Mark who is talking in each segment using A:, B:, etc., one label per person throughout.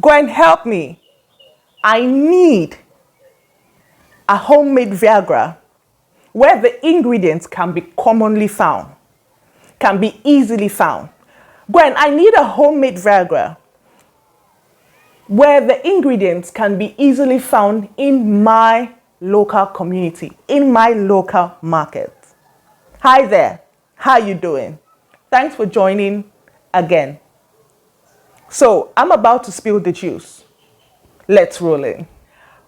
A: Go and help me. I need a homemade Viagra where the ingredients can be commonly found, can be easily found. Gwen, I need a homemade Viagra where the ingredients can be easily found in my local community, in my local market. Hi there, how you doing? Thanks for joining again. So I'm about to spill the juice. Let's roll in.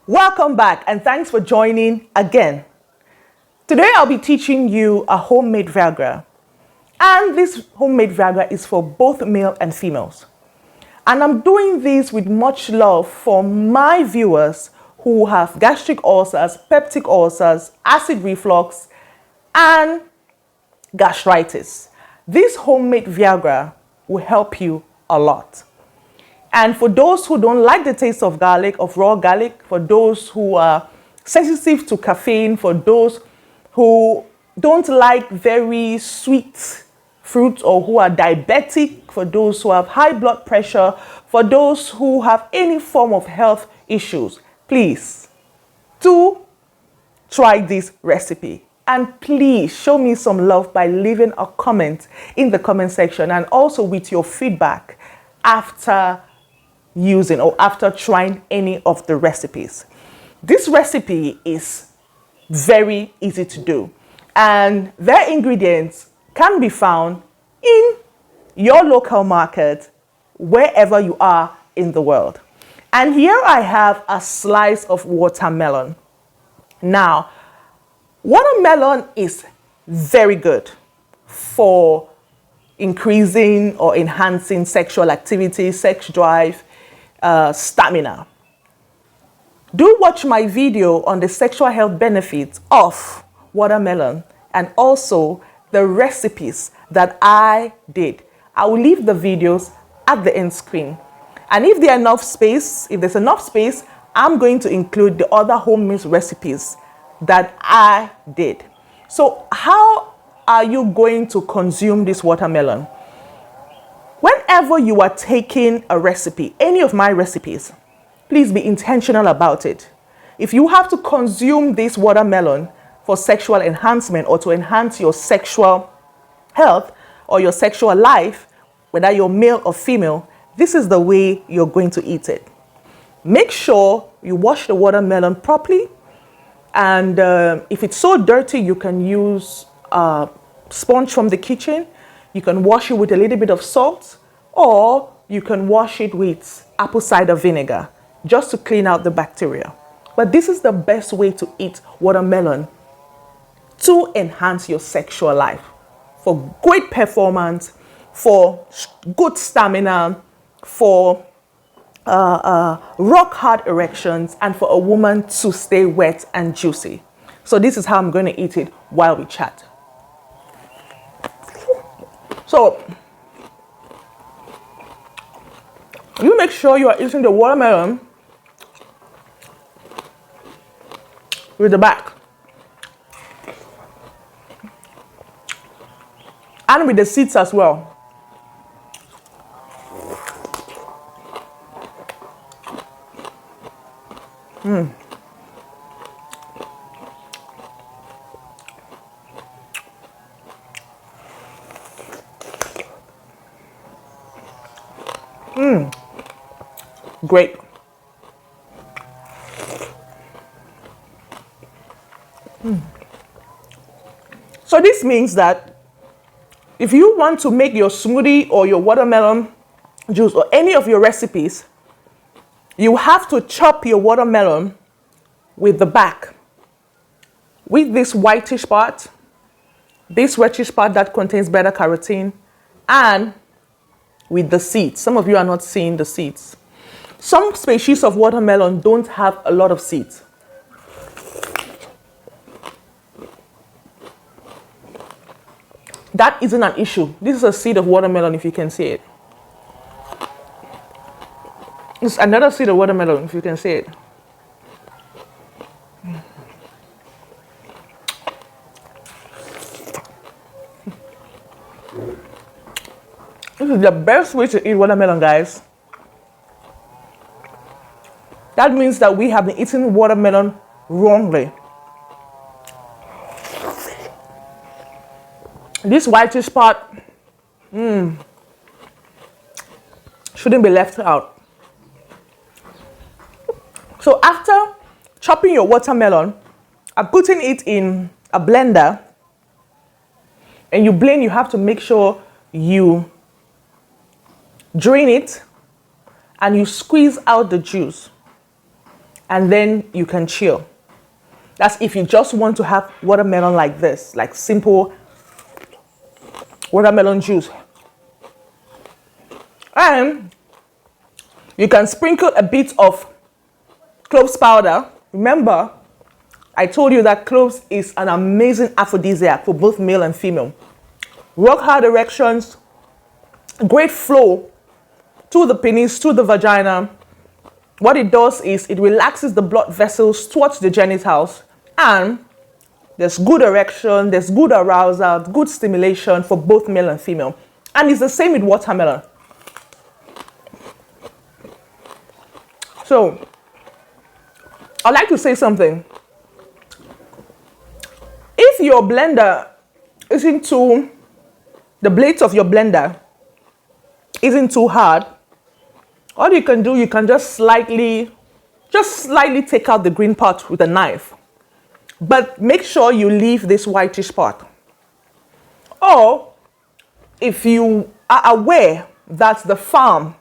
A: Welcome back and thanks for joining again. Today I'll be teaching you a homemade Viagra. And this homemade Viagra is for both male and females. And I'm doing this with much love for my viewers who have gastric ulcers, peptic ulcers, acid reflux, and gastritis. This homemade Viagra will help you a lot. And for those who don't like the taste of garlic, of raw garlic, for those who are sensitive to caffeine, for those who don't like very sweet fruits or who are diabetic, for those who have high blood pressure, for those who have any form of health issues, please do try this recipe. And please show me some love by leaving a comment in the comment section and also with your feedback after using or after trying any of the recipes. This recipe is very easy to do and their ingredients can be found in your local market wherever you are in the world. And here I have a slice of watermelon. Now, watermelon is very good for increasing or enhancing sexual activity, sex drive, stamina. Do watch my video on the sexual health benefits of watermelon and also the recipes that I did. I will leave the videos at the end screen. And if there's enough space, I'm going to include the other homemade recipes that I did. So how are you going to consume this watermelon? Whenever you are taking a recipe, any of my recipes, please be intentional about it. If you have to consume this watermelon for sexual enhancement or to enhance your sexual health or your sexual life, whether you're male or female, this is the way you're going to eat it. Make sure you wash the watermelon properly. And if it's so dirty, you can use a sponge from the kitchen. You can wash it with a little bit of salt, or you can wash it with apple cider vinegar just to clean out the bacteria. But this is the best way to eat watermelon to enhance your sexual life, for great performance, for good stamina, for rock hard erections, and for a woman to stay wet and juicy. So this is how I'm going to eat it while we chat. So you make sure you are eating the watermelon with the back and with the seeds as well. Great. So this means that if you want to make your smoothie or your watermelon juice or any of your recipes, you have to chop your watermelon with the back, with this whitish part, this reddish part that contains beta carotene, and with the seeds. Some of you are not seeing the seeds. Some species of watermelon don't have a lot of seeds. That isn't an issue. This is a seed of watermelon, if you can see it. This is another seed of watermelon, if you can see it. This is the best way to eat watermelon, guys. That means that we have been eating watermelon wrongly. This whitish part shouldn't be left out. So after chopping your watermelon and putting it in a blender, and you blend, you have to make sure you drain it and you squeeze out the juice, and then you can chill. That's if you just want to have watermelon like this, like simple watermelon juice. And you can sprinkle a bit of cloves powder. Remember, I told you that cloves is an amazing aphrodisiac for both male and female. Rock hard erections, great flow to the penis, to the vagina. What it does is it relaxes the blood vessels towards the genitals, and there's good erection, there's good arousal, good stimulation for both male and female. And it's the same with watermelon. So, I'd like to say something. If your blender isn't too, the blades of your blender isn't too hard, all you can do, you can just slightly take out the green part with a knife. But make sure you leave this whitish part. Or, if you are aware that the farm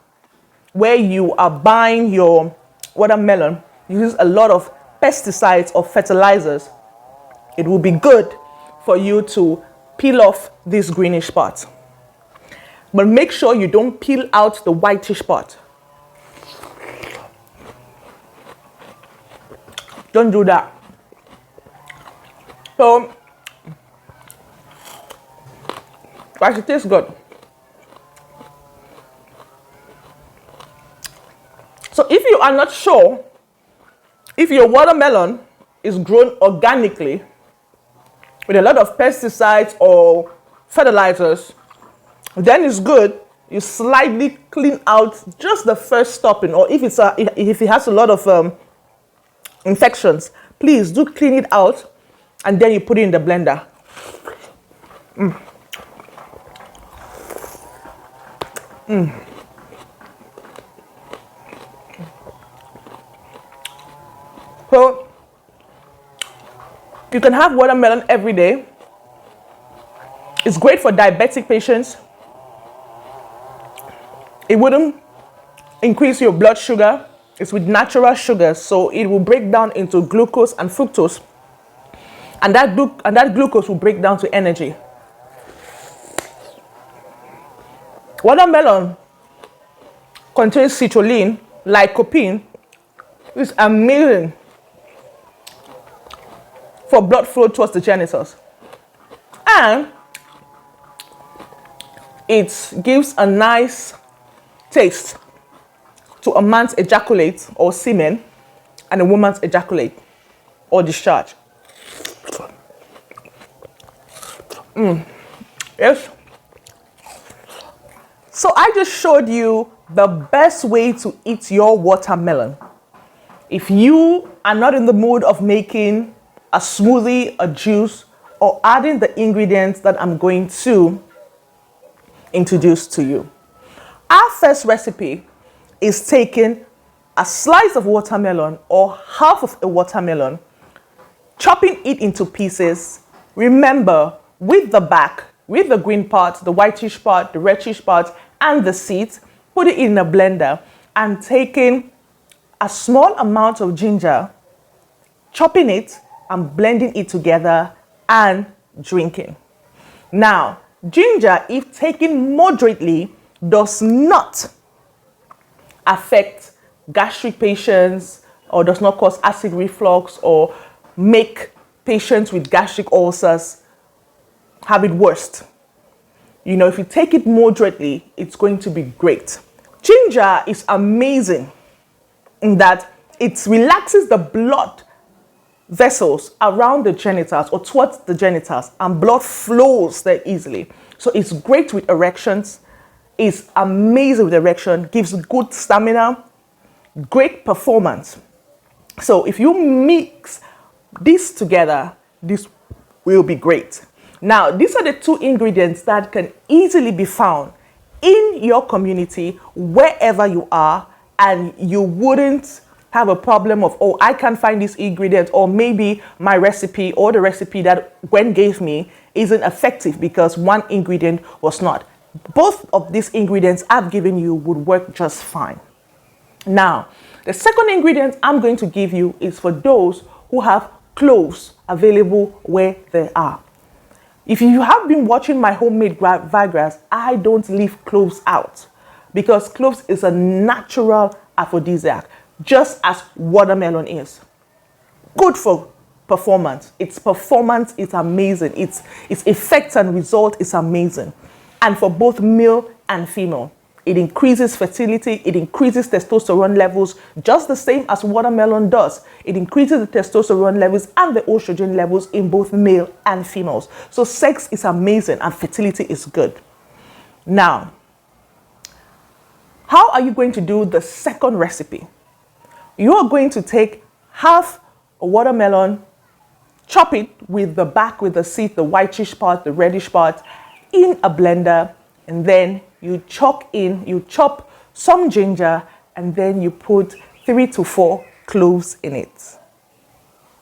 A: where you are buying your watermelon uses a lot of pesticides or fertilizers, it will be good for you to peel off this greenish part. But make sure you don't peel out the whitish part. Don't do that. So, but it tastes good. So if you are not sure if your watermelon is grown organically with a lot of pesticides or fertilizers, then it's good you slightly clean out just the first stopping, or if it has a lot of infections, please do clean it out and then you put it in the blender. So you can have watermelon every day. It's great for diabetic patients. It wouldn't increase your blood sugar. It's with natural sugars, so it will break down into glucose and fructose. And that glucose will break down to energy. Watermelon contains citrulline, lycopene, which is amazing for blood flow towards the genitals. And it gives a nice taste to a man's ejaculate or semen and a woman's ejaculate or discharge. Yes. So I just showed you the best way to eat your watermelon. If you are not in the mood of making a smoothie, a juice, or adding the ingredients that I'm going to introduce to you. Our first recipe is taking a slice of watermelon or half of a watermelon, chopping it into pieces. Remember, with the back, with the green part, the whitish part, the reddish part, and the seeds, put it in a blender and taking a small amount of ginger, chopping it and blending it together and drinking. Now, ginger, if taken moderately, does not affect gastric patients or does not cause acid reflux or make patients with gastric ulcers have it worse. You know, if you take it moderately, it's going to be great. Ginger is amazing in that it relaxes the blood vessels around the genitals or towards the genitals, and blood flows there easily. So it's great with erections. It's amazing with erection, gives good stamina, great performance. So if you mix this together, this will be great. Now, these are the two ingredients that can easily be found in your community, wherever you are, and you wouldn't have a problem of, oh, I can't find this ingredient, or maybe my recipe or the recipe that Gwen gave me isn't effective because one ingredient was not. Both of these ingredients I've given you would work just fine. Now, the second ingredient I'm going to give you is for those who have cloves available where they are. If you have been watching my homemade Viagras, I don't leave cloves out because cloves is a natural aphrodisiac, just as watermelon is. Good for performance. Its performance is amazing. Its effects and result is amazing. And for both male and female. It increases fertility, it increases testosterone levels, just the same as watermelon does. It increases the testosterone levels and the estrogen levels in both male and females. So sex is amazing and fertility is good. Now, how are you going to do the second recipe? You are going to take half a watermelon, chop it with the back, with the seed, the whitish part, the reddish part, in a blender, and then you chop some ginger, and then you put 3 to 4 cloves in it.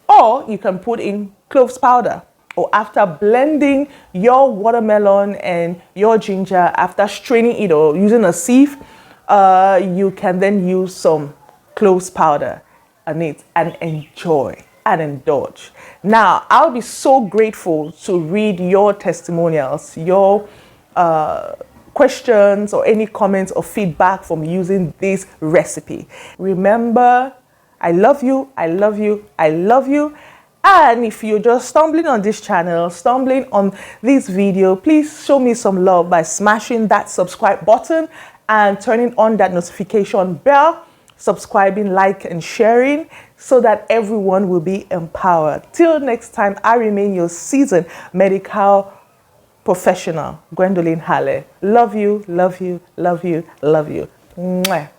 A: Or you can put in cloves powder. Or after blending your watermelon and your ginger, after straining it or using a sieve, you can then use some cloves powder on it and enjoy and indulge. Now, I'll be so grateful to read your testimonials, your questions or any comments or feedback from using this recipe. Remember, I love you, I love you, I love you. And if you're just stumbling on this channel, stumbling on this video, please show me some love by smashing that subscribe button and turning on that notification bell, subscribing, like, and sharing so that everyone will be empowered. Till next time, I remain your seasoned medical professional, Gwendolyn Halle. Love you, love you, love you, love you. Mwah.